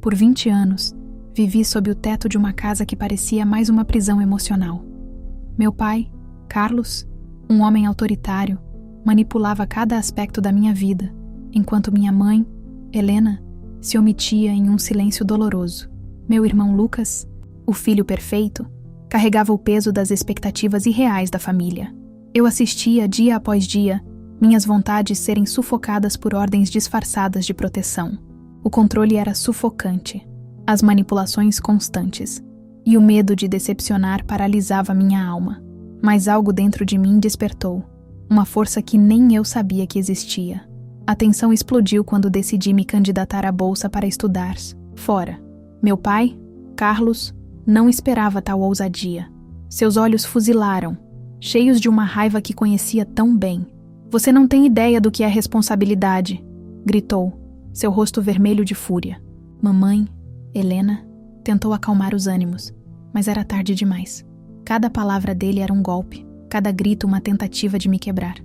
Por 20 anos, vivi sob o teto de uma casa que parecia mais uma prisão emocional. Meu pai, Carlos, um homem autoritário, manipulava cada aspecto da minha vida, enquanto minha mãe, Helena, se omitia em um silêncio doloroso. Meu irmão Lucas, o filho perfeito, carregava o peso das expectativas irreais da família. Eu assistia, dia após dia, minhas vontades serem sufocadas por ordens disfarçadas de proteção. O controle era sufocante, as manipulações constantes, e o medo de decepcionar paralisava minha alma. Mas algo dentro de mim despertou, uma força que nem eu sabia que existia. A tensão explodiu quando decidi me candidatar à bolsa para estudar fora. Meu pai, Carlos, não esperava tal ousadia. Seus olhos fuzilaram, cheios de uma raiva que conhecia tão bem. "Você não tem ideia do que é responsabilidade", gritou, seu rosto vermelho de fúria. Mamãe, Helena, tentou acalmar os ânimos, mas era tarde demais. Cada palavra dele era um golpe, cada grito uma tentativa de me quebrar.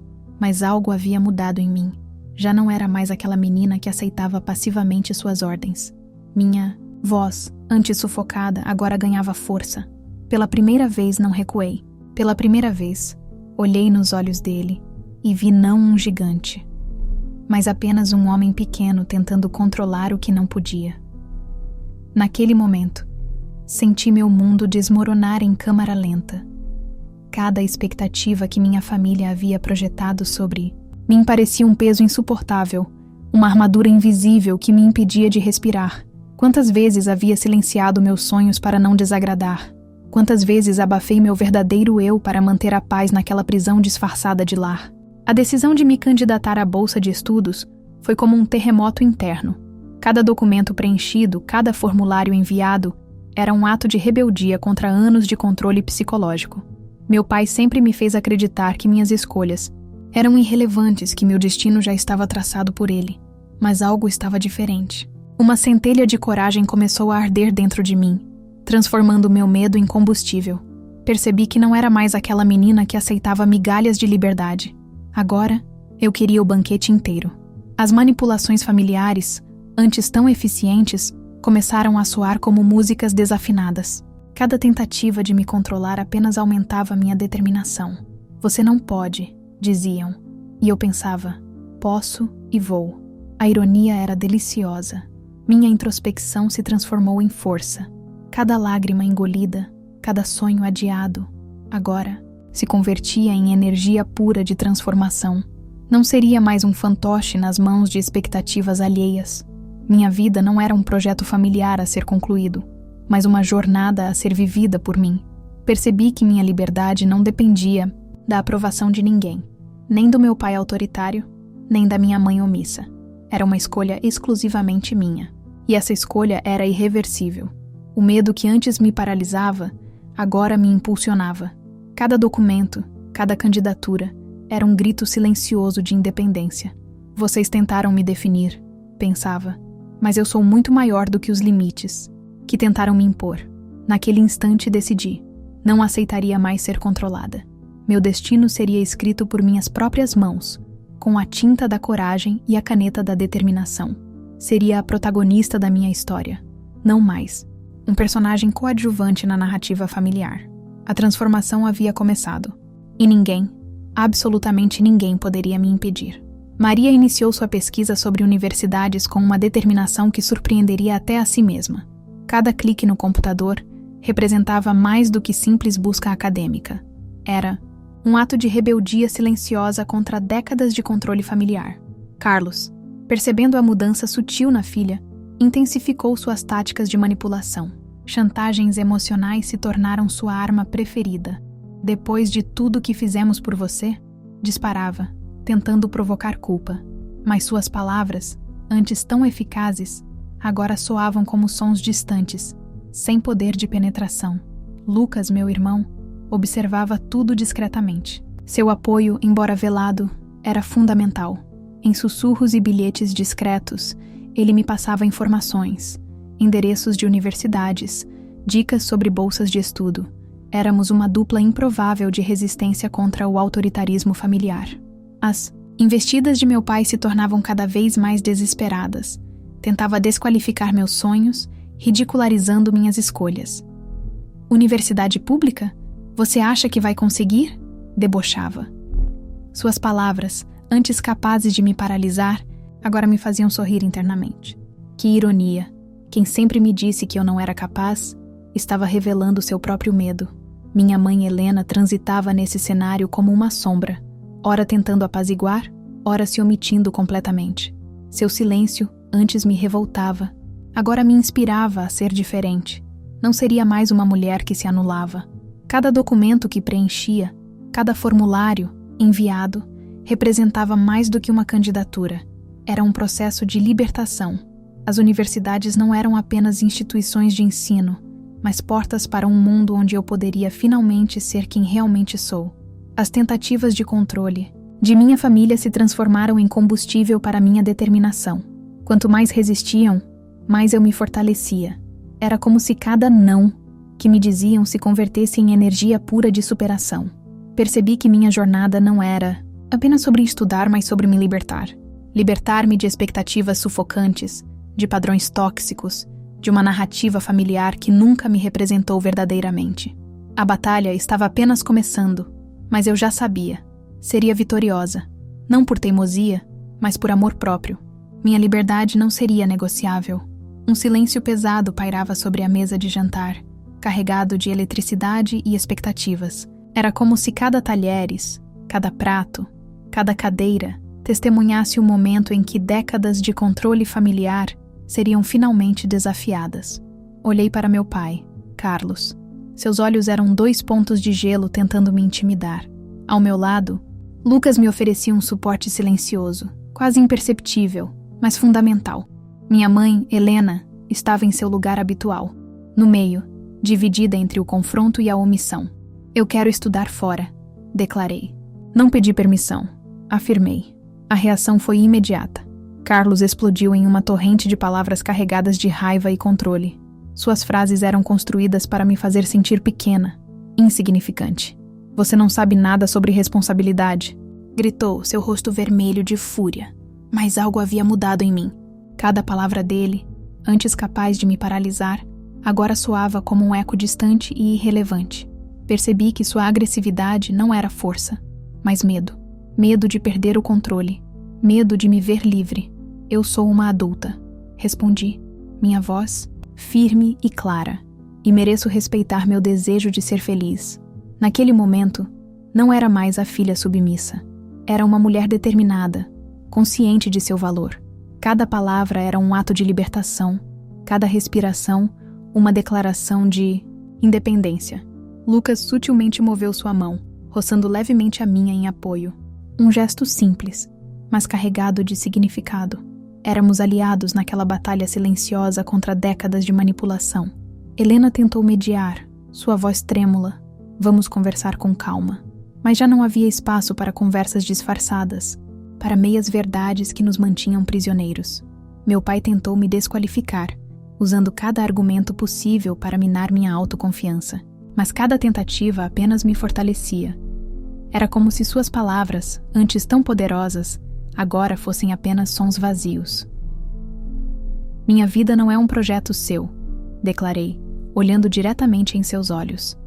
Mas algo havia mudado em mim. Já não era mais aquela menina que aceitava passivamente suas ordens. Minha voz, antes sufocada, agora ganhava força. Pela primeira vez não recuei. Pela primeira vez, olhei nos olhos dele e vi não um gigante, mas apenas um homem pequeno tentando controlar o que não podia. Naquele momento, senti meu mundo desmoronar em câmara lenta. Cada expectativa que minha família havia projetado sobre mim parecia um peso insuportável, uma armadura invisível que me impedia de respirar. Quantas vezes havia silenciado meus sonhos para não desagradar? Quantas vezes abafei meu verdadeiro eu para manter a paz naquela prisão disfarçada de lar? A decisão de me candidatar à bolsa de estudos foi como um terremoto interno. Cada documento preenchido, cada formulário enviado, era um ato de rebeldia contra anos de controle psicológico. Meu pai sempre me fez acreditar que minhas escolhas eram irrelevantes, que meu destino já estava traçado por ele. Mas algo estava diferente. Uma centelha de coragem começou a arder dentro de mim, transformando meu medo em combustível. Percebi que não era mais aquela menina que aceitava migalhas de liberdade. Agora, eu queria o banquete inteiro. As manipulações familiares, antes tão eficientes, começaram a soar como músicas desafinadas. Cada tentativa de me controlar apenas aumentava minha determinação. "Você não pode", diziam. E eu pensava, "Posso e vou". A ironia era deliciosa. Minha introspecção se transformou em força. Cada lágrima engolida, cada sonho adiado, agora se convertia em energia pura de transformação. Não seria mais um fantoche nas mãos de expectativas alheias. Minha vida não era um projeto familiar a ser concluído, mas uma jornada a ser vivida por mim. Percebi que minha liberdade não dependia da aprovação de ninguém, nem do meu pai autoritário, nem da minha mãe omissa. Era uma escolha exclusivamente minha, e essa escolha era irreversível. O medo que antes me paralisava, agora me impulsionava. Cada documento, cada candidatura, era um grito silencioso de independência. "Vocês tentaram me definir", pensava, "mas eu sou muito maior do que os limites que tentaram me impor". Naquele instante decidi, não aceitaria mais ser controlada. Meu destino seria escrito por minhas próprias mãos, com a tinta da coragem e a caneta da determinação. Seria a protagonista da minha história, não mais um personagem coadjuvante na narrativa familiar. A transformação havia começado, e ninguém, absolutamente ninguém, poderia me impedir. Maria iniciou sua pesquisa sobre universidades com uma determinação que surpreenderia até a si mesma. Cada clique no computador representava mais do que simples busca acadêmica. Era um ato de rebeldia silenciosa contra décadas de controle familiar. Carlos, percebendo a mudança sutil na filha, intensificou suas táticas de manipulação. Chantagens emocionais se tornaram sua arma preferida. "Depois de tudo que fizemos por você", disparava, tentando provocar culpa. Mas suas palavras, antes tão eficazes, agora soavam como sons distantes, sem poder de penetração. Lucas, meu irmão, observava tudo discretamente. Seu apoio, embora velado, era fundamental. Em sussurros e bilhetes discretos, ele me passava informações, endereços de universidades, dicas sobre bolsas de estudo. Éramos uma dupla improvável de resistência contra o autoritarismo familiar. As investidas de meu pai se tornavam cada vez mais desesperadas, Tentava desqualificar meus sonhos, ridicularizando minhas escolhas. Universidade pública? Você acha que vai conseguir? Debochava. Suas palavras, antes capazes de me paralisar, agora me faziam sorrir internamente. Que ironia! Quem sempre me disse que eu não era capaz, estava revelando seu próprio medo. Minha mãe Helena transitava nesse cenário como uma sombra, ora tentando apaziguar, ora se omitindo completamente. Seu silêncio antes me revoltava, agora me inspirava a ser diferente. Não seria mais uma mulher que se anulava. Cada documento que preenchia, cada formulário enviado, representava mais do que uma candidatura. Era um processo de libertação. As universidades não eram apenas instituições de ensino, mas portas para um mundo onde eu poderia finalmente ser quem realmente sou. As tentativas de controle de minha família se transformaram em combustível para minha determinação. Quanto mais resistiam, mais eu me fortalecia. Era como se cada não que me diziam se convertesse em energia pura de superação. Percebi que minha jornada não era apenas sobre estudar, mas sobre me libertar. Libertar-me de expectativas sufocantes, de padrões tóxicos, de uma narrativa familiar que nunca me representou verdadeiramente. A batalha estava apenas começando, mas eu já sabia. Seria vitoriosa, não por teimosia, mas por amor próprio. Minha liberdade não seria negociável. Um silêncio pesado pairava sobre a mesa de jantar, carregado de eletricidade e expectativas. Era como se cada talheres, cada prato, cada cadeira testemunhasse o momento em que décadas de controle familiar seriam finalmente desafiadas. Olhei para meu pai, Carlos. Seus olhos eram 2 pontos de gelo tentando me intimidar. Ao meu lado, Lucas me oferecia um suporte silencioso, quase imperceptível, mas fundamental. Minha mãe, Helena, estava em seu lugar habitual, no meio, dividida entre o confronto e a omissão. Eu quero estudar fora, declarei. Não pedi permissão, afirmei. A reação foi imediata. Carlos explodiu em uma torrente de palavras carregadas de raiva e controle. Suas frases eram construídas para me fazer sentir pequena, insignificante. Você não sabe nada sobre responsabilidade, gritou, seu rosto vermelho de fúria. Mas algo havia mudado em mim. Cada palavra dele, antes capaz de me paralisar, agora soava como um eco distante e irrelevante. Percebi que sua agressividade não era força, mas medo. Medo de perder o controle. Medo de me ver livre. Eu sou uma adulta, respondi, minha voz firme e clara, e mereço respeitar meu desejo de ser feliz. Naquele momento, não era mais a filha submissa. Era uma mulher determinada, consciente de seu valor. Cada palavra era um ato de libertação, cada respiração, uma declaração de independência. Lucas sutilmente moveu sua mão, roçando levemente a minha em apoio. Um gesto simples, mas carregado de significado. Éramos aliados naquela batalha silenciosa contra décadas de manipulação. Helena tentou mediar, sua voz trêmula. Vamos conversar com calma. Mas já não havia espaço para conversas disfarçadas, para meias verdades que nos mantinham prisioneiros. Meu pai tentou me desqualificar, usando cada argumento possível para minar minha autoconfiança. Mas cada tentativa apenas me fortalecia. Era como se suas palavras, antes tão poderosas, agora fossem apenas sons vazios. Minha vida não é um projeto seu, declarei, olhando diretamente em seus olhos.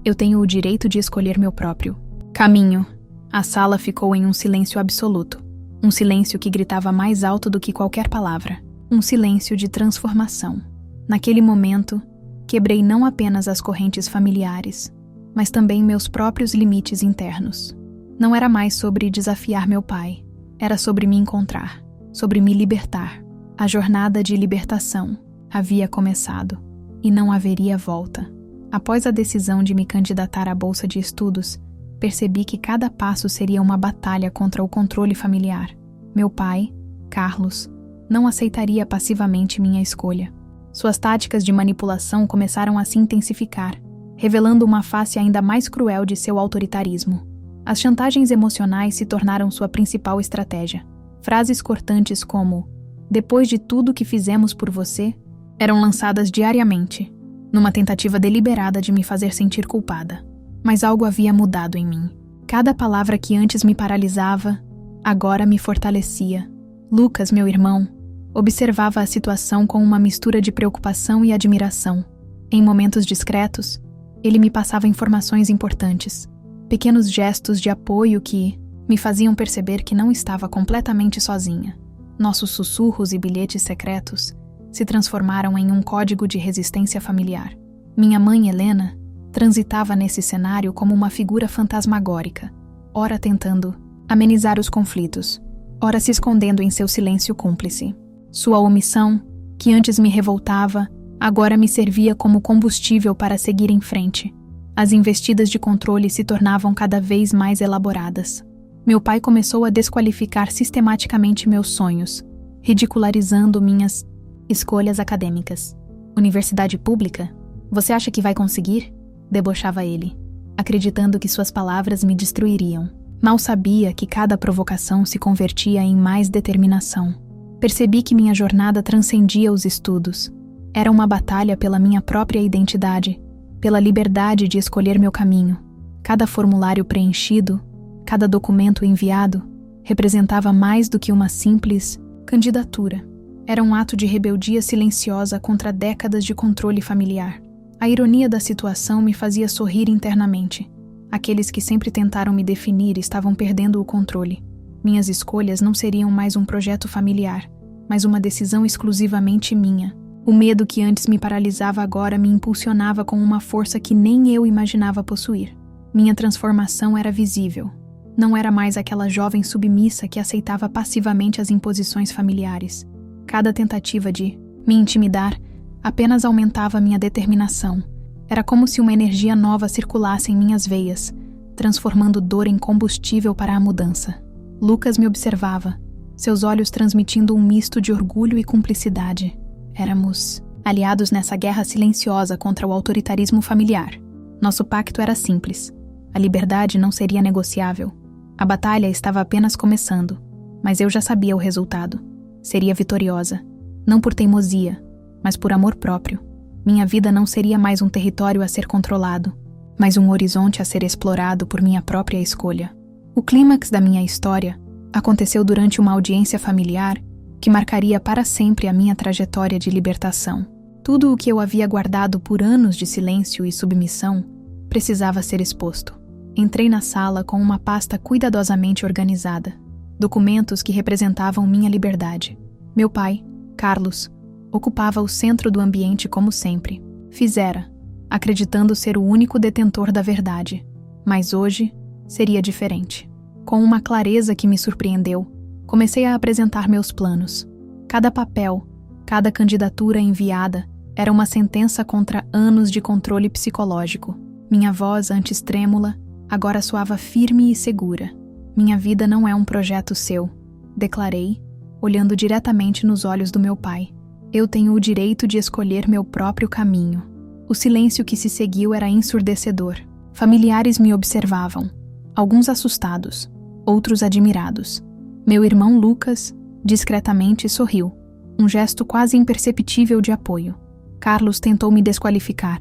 Eu tenho o direito de escolher meu próprio caminho. A sala ficou em um silêncio absoluto. Um silêncio que gritava mais alto do que qualquer palavra. Um silêncio de transformação. Naquele momento, quebrei não apenas as correntes familiares, mas também meus próprios limites internos. Não era mais sobre desafiar meu pai. Era sobre me encontrar, sobre me libertar. A jornada de libertação havia começado e não haveria volta. Após a decisão de me candidatar à bolsa de estudos, percebi que cada passo seria uma batalha contra o controle familiar. Meu pai, Carlos, não aceitaria passivamente minha escolha. Suas táticas de manipulação começaram a se intensificar, revelando uma face ainda mais cruel de seu autoritarismo. As chantagens emocionais se tornaram sua principal estratégia. Frases cortantes como "depois de tudo que fizemos por você" eram lançadas diariamente, numa tentativa deliberada de me fazer sentir culpada. Mas algo havia mudado em mim. Cada palavra que antes me paralisava, agora me fortalecia. Lucas, meu irmão, Observava a situação com uma mistura de preocupação e admiração. Em momentos discretos, ele me passava informações importantes, pequenos gestos de apoio que me faziam perceber que não estava completamente sozinha. Nossos sussurros e bilhetes secretos se transformaram em um código de resistência familiar. Minha mãe, Helena, transitava nesse cenário como uma figura fantasmagórica, ora tentando amenizar os conflitos, ora se escondendo em seu silêncio cúmplice. Sua omissão, que antes me revoltava, agora me servia como combustível para seguir em frente. As investidas de controle se tornavam cada vez mais elaboradas. Meu pai começou a desqualificar sistematicamente meus sonhos, ridicularizando minhas escolhas acadêmicas. Universidade pública? Você acha que vai conseguir? Debochava ele, acreditando que suas palavras me destruiriam. Mal sabia que cada provocação se convertia em mais determinação. Percebi que minha jornada transcendia os estudos. Era uma batalha pela minha própria identidade, pela liberdade de escolher meu caminho. Cada formulário preenchido, cada documento enviado, representava mais do que uma simples candidatura. Era um ato de rebeldia silenciosa contra décadas de controle familiar. A ironia da situação me fazia sorrir internamente. Aqueles que sempre tentaram me definir estavam perdendo o controle. Minhas escolhas não seriam mais um projeto familiar, mas uma decisão exclusivamente minha. O medo que antes me paralisava agora me impulsionava com uma força que nem eu imaginava possuir. Minha transformação era visível. Não era mais aquela jovem submissa que aceitava passivamente as imposições familiares. Cada tentativa de me intimidar apenas aumentava minha determinação. Era como se uma energia nova circulasse em minhas veias, transformando dor em combustível para a mudança. Lucas me observava, seus olhos transmitindo um misto de orgulho e cumplicidade. Éramos aliados nessa guerra silenciosa contra o autoritarismo familiar. Nosso pacto era simples. A liberdade não seria negociável. A batalha estava apenas começando, mas eu já sabia o resultado. Seria vitoriosa, não por teimosia, mas por amor próprio. Minha vida não seria mais um território a ser controlado, mas um horizonte a ser explorado por minha própria escolha. O clímax da minha história aconteceu durante uma audiência familiar que marcaria para sempre a minha trajetória de libertação. Tudo o que eu havia guardado por anos de silêncio e submissão precisava ser exposto. Entrei na sala com uma pasta cuidadosamente organizada, documentos que representavam minha liberdade. Meu pai, Carlos, ocupava o centro do ambiente como sempre. Fizera, acreditando ser o único detentor da verdade. Mas hoje seria diferente. Com uma clareza que me surpreendeu, comecei a apresentar meus planos. Cada papel, cada candidatura enviada era uma sentença contra anos de controle psicológico. Minha voz, antes trêmula, agora soava firme e segura. Minha vida não é um projeto seu, declarei, olhando diretamente nos olhos do meu pai. Eu tenho o direito de escolher meu próprio caminho. O silêncio que se seguiu era ensurdecedor. Familiares me observavam, alguns assustados, outros admirados. Meu irmão Lucas, discretamente, sorriu, um gesto quase imperceptível de apoio. Carlos tentou me desqualificar,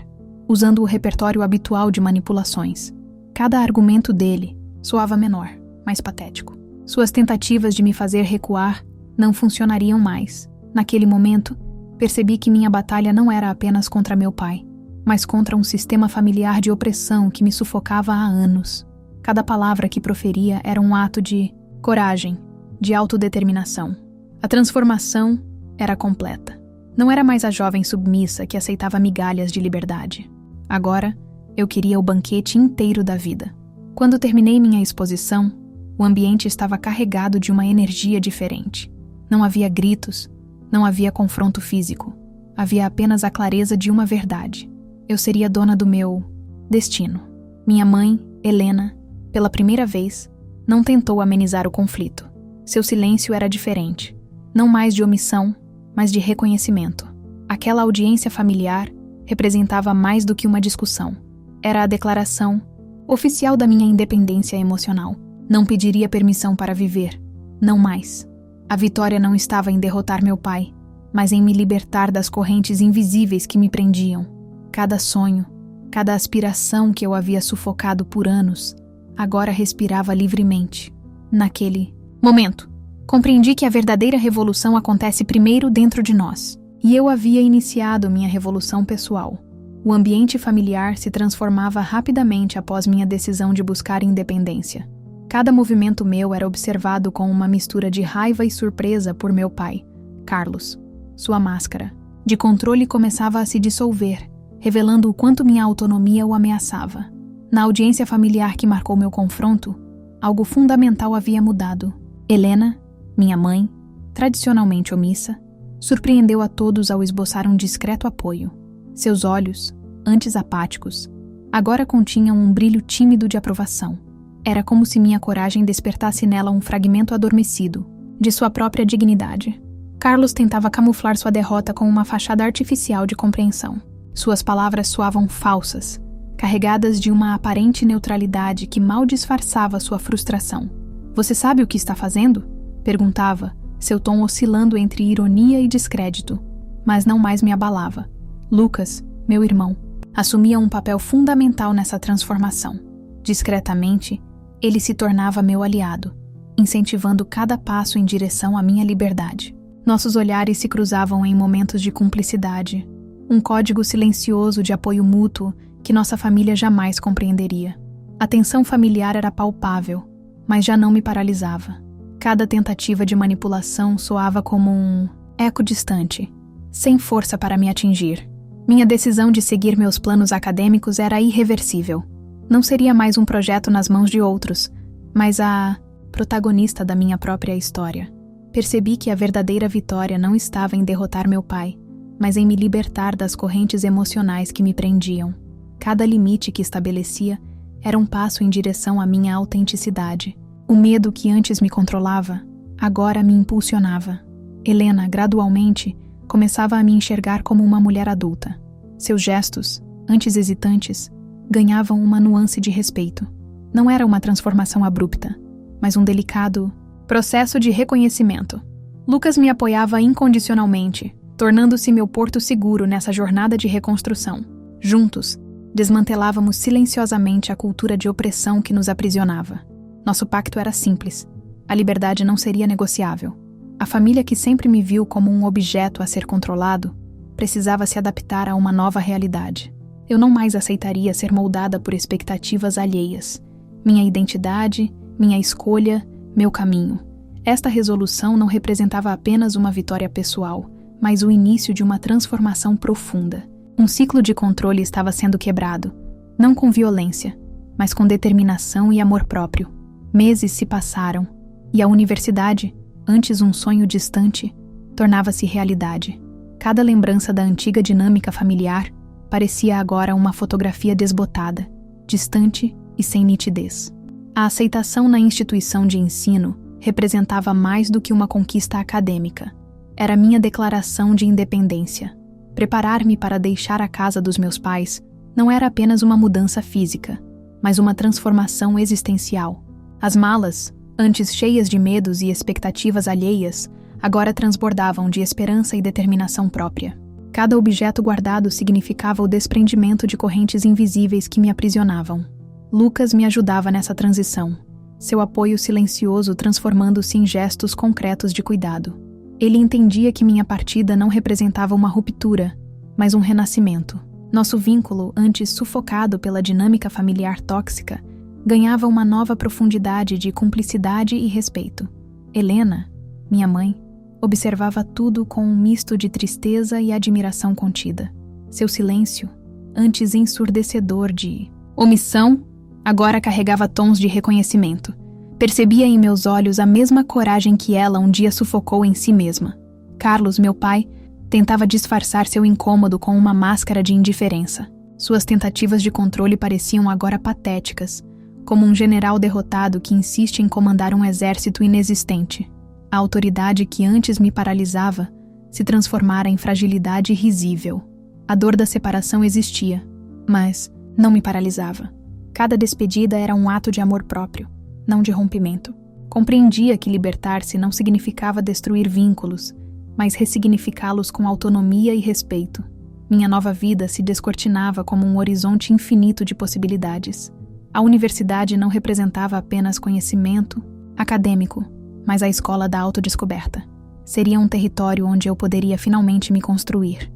usando o repertório habitual de manipulações. Cada argumento dele soava menor, mais patético. Suas tentativas de me fazer recuar não funcionariam mais. Naquele momento, percebi que minha batalha não era apenas contra meu pai, mas contra um sistema familiar de opressão que me sufocava há anos. Cada palavra que proferia era um ato de coragem, de autodeterminação. A transformação era completa. Não era mais a jovem submissa que aceitava migalhas de liberdade. Agora, eu queria o banquete inteiro da vida. Quando terminei minha exposição, o ambiente estava carregado de uma energia diferente. Não havia gritos, não havia confronto físico. Havia apenas a clareza de uma verdade. Eu seria dona do meu destino. Minha mãe, Helena, pela primeira vez, não tentou amenizar o conflito. Seu silêncio era diferente. Não mais de omissão, mas de reconhecimento. Aquela audiência familiar representava mais do que uma discussão. Era a declaração oficial da minha independência emocional. Não pediria permissão para viver. Não mais. A vitória não estava em derrotar meu pai, mas em me libertar das correntes invisíveis que me prendiam. Cada sonho, cada aspiração que eu havia sufocado por anos, agora respirava livremente. Naquele momento, Compreendi que a verdadeira revolução acontece primeiro dentro de nós. E eu havia iniciado minha revolução pessoal. O ambiente familiar se transformava rapidamente após minha decisão de buscar independência. Cada movimento meu era observado com uma mistura de raiva e surpresa por meu pai, Carlos. Sua máscara de controle começava a se dissolver, revelando o quanto minha autonomia o ameaçava. Na audiência familiar que marcou meu confronto, algo fundamental havia mudado. Helena, minha mãe, tradicionalmente omissa, surpreendeu a todos ao esboçar um discreto apoio. Seus olhos, antes apáticos, agora continham um brilho tímido de aprovação. Era como se minha coragem despertasse nela um fragmento adormecido, de sua própria dignidade. Carlos tentava camuflar sua derrota com uma fachada artificial de compreensão. Suas palavras soavam falsas, carregadas de uma aparente neutralidade que mal disfarçava sua frustração. "Você sabe o que está fazendo?" perguntava, seu tom oscilando entre ironia e descrédito, mas não mais me abalava. Lucas, meu irmão, assumia um papel fundamental nessa transformação. Discretamente, ele se tornava meu aliado, incentivando cada passo em direção à minha liberdade. Nossos olhares se cruzavam em momentos de cumplicidade, um código silencioso de apoio mútuo que nossa família jamais compreenderia. A tensão familiar era palpável, mas já não me paralisava. Cada tentativa de manipulação soava como um eco distante, sem força para me atingir. Minha decisão de seguir meus planos acadêmicos era irreversível. Não seria mais um projeto nas mãos de outros, mas a protagonista da minha própria história. Percebi que a verdadeira vitória não estava em derrotar meu pai, mas em me libertar das correntes emocionais que me prendiam. Cada limite que estabelecia era um passo em direção à minha autenticidade. O medo que antes me controlava, agora me impulsionava. Helena, gradualmente, começava a me enxergar como uma mulher adulta. Seus gestos, antes hesitantes, ganhavam uma nuance de respeito. Não era uma transformação abrupta, mas um delicado processo de reconhecimento. Lucas me apoiava incondicionalmente, tornando-se meu porto seguro nessa jornada de reconstrução. Juntos, desmantelávamos silenciosamente a cultura de opressão que nos aprisionava. Nosso pacto era simples. A liberdade não seria negociável. A família que sempre me viu como um objeto a ser controlado precisava se adaptar a uma nova realidade. Eu não mais aceitaria ser moldada por expectativas alheias. Minha identidade, minha escolha, meu caminho. Esta resolução não representava apenas uma vitória pessoal, mas o início de uma transformação profunda. Um ciclo de controle estava sendo quebrado, não com violência, mas com determinação e amor próprio. Meses se passaram, e a universidade, antes um sonho distante, tornava-se realidade. Cada lembrança da antiga dinâmica familiar parecia agora uma fotografia desbotada, distante e sem nitidez. A aceitação na instituição de ensino representava mais do que uma conquista acadêmica. Era minha declaração de independência. Preparar-me para deixar a casa dos meus pais não era apenas uma mudança física, mas uma transformação existencial. As malas, antes cheias de medos e expectativas alheias, agora transbordavam de esperança e determinação própria. Cada objeto guardado significava o desprendimento de correntes invisíveis que me aprisionavam. Lucas me ajudava nessa transição, seu apoio silencioso transformando-se em gestos concretos de cuidado. Ele entendia que minha partida não representava uma ruptura, mas um renascimento. Nosso vínculo, antes sufocado pela dinâmica familiar tóxica, ganhava uma nova profundidade de cumplicidade e respeito. Helena, minha mãe, observava tudo com um misto de tristeza e admiração contida. Seu silêncio, antes ensurdecedor de omissão, agora carregava tons de reconhecimento. Percebia em meus olhos a mesma coragem que ela um dia sufocou em si mesma. Carlos, meu pai, tentava disfarçar seu incômodo com uma máscara de indiferença. Suas tentativas de controle pareciam agora patéticas, como um general derrotado que insiste em comandar um exército inexistente. A autoridade que antes me paralisava se transformara em fragilidade risível. A dor da separação existia, mas não me paralisava. Cada despedida era um ato de amor próprio, não de rompimento. Compreendia que libertar-se não significava destruir vínculos, mas ressignificá-los com autonomia e respeito. Minha nova vida se descortinava como um horizonte infinito de possibilidades. A universidade não representava apenas conhecimento acadêmico, mas a escola da autodescoberta. Seria um território onde eu poderia finalmente me construir,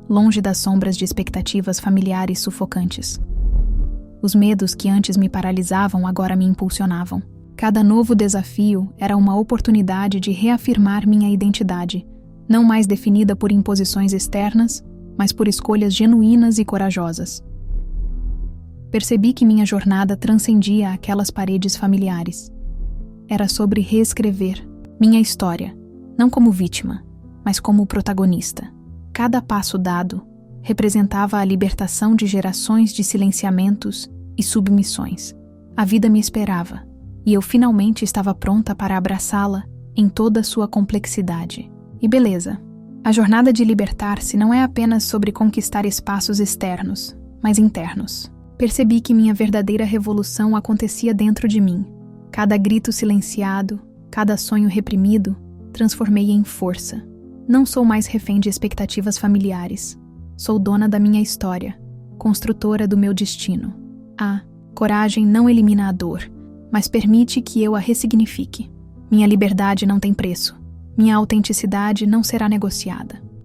longe das sombras de expectativas familiares sufocantes. Os medos que antes me paralisavam agora me impulsionavam. Cada novo desafio era uma oportunidade de reafirmar minha identidade, não mais definida por imposições externas, mas por escolhas genuínas e corajosas. Percebi que minha jornada transcendia aquelas paredes familiares. Era sobre reescrever minha história, não como vítima, mas como protagonista. Cada passo dado representava a libertação de gerações de silenciamentos e submissões. A vida me esperava, e eu finalmente estava pronta para abraçá-la em toda a sua complexidade. E beleza, a jornada de libertar-se não é apenas sobre conquistar espaços externos, mas internos. Percebi que minha verdadeira revolução acontecia dentro de mim. Cada grito silenciado, cada sonho reprimido, transformei em força. Não sou mais refém de expectativas familiares. Sou dona da minha história, construtora do meu destino. A coragem não elimina a dor, mas permite que eu a ressignifique. Minha liberdade não tem preço. Minha autenticidade não será negociada.